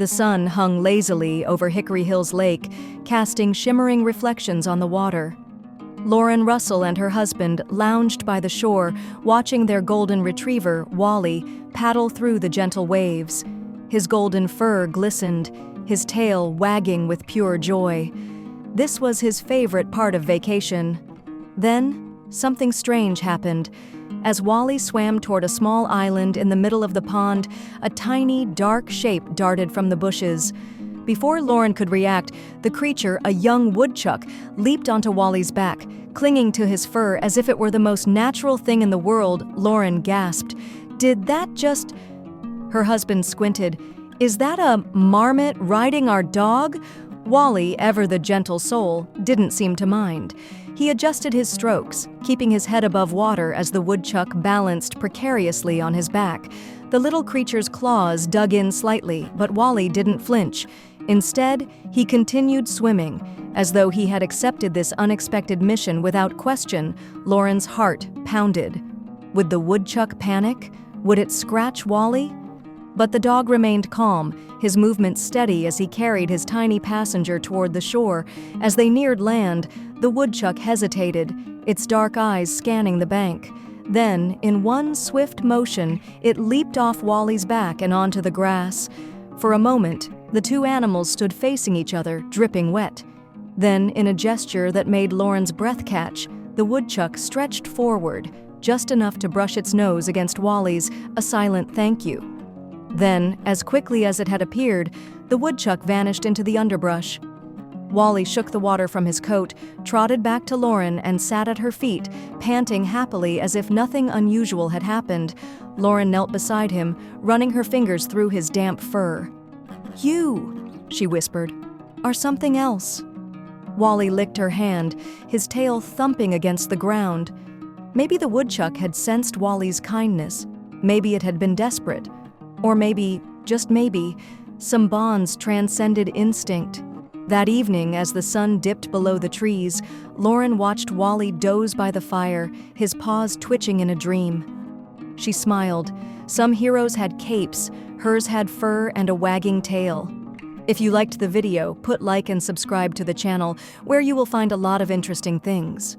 The sun hung lazily over Hickory Hills Lake, casting shimmering reflections on the water. Lauren Russell and her husband lounged by the shore, watching their golden retriever, Wally, paddle through the gentle waves. His golden fur glistened, his tail wagging with pure joy. This was his favorite part of vacation. Then, something strange happened. As Wally swam toward a small island in the middle of the pond, a tiny, dark shape darted from the bushes. Before Lauren could react, the creature, a young woodchuck, leaped onto Wally's back, clinging to his fur as if it were the most natural thing in the world. Lauren gasped. "Did that just—" Her husband squinted. "Is that a marmot riding our dog?" Wally, ever the gentle soul, didn't seem to mind. He adjusted his strokes, keeping his head above water as the woodchuck balanced precariously on his back. The little creature's claws dug in slightly, but Wally didn't flinch. Instead, he continued swimming, as though he had accepted this unexpected mission without question. Lauren's heart pounded. Would the woodchuck panic? Would it scratch Wally? But the dog remained calm, his movements steady as he carried his tiny passenger toward the shore. As they neared land, the woodchuck hesitated, its dark eyes scanning the bank. Then, in one swift motion, it leaped off Wally's back and onto the grass. For a moment, the two animals stood facing each other, dripping wet. Then, in a gesture that made Lauren's breath catch, the woodchuck stretched forward, just enough to brush its nose against Wally's, a silent thank you. Then, as quickly as it had appeared, the woodchuck vanished into the underbrush. Wally shook the water from his coat, trotted back to Lauren, and sat at her feet, panting happily as if nothing unusual had happened. Lauren knelt beside him, running her fingers through his damp fur. "You," she whispered, "are something else." Wally licked her hand, his tail thumping against the ground. Maybe the woodchuck had sensed Wally's kindness. Maybe it had been desperate. Or maybe, just maybe, some bonds transcended instinct. That evening, as the sun dipped below the trees, Lauren watched Wally doze by the fire, his paws twitching in a dream. She smiled. Some heroes had capes, hers had fur and a wagging tail. If you liked the video, put like and subscribe to the channel, where you will find a lot of interesting things.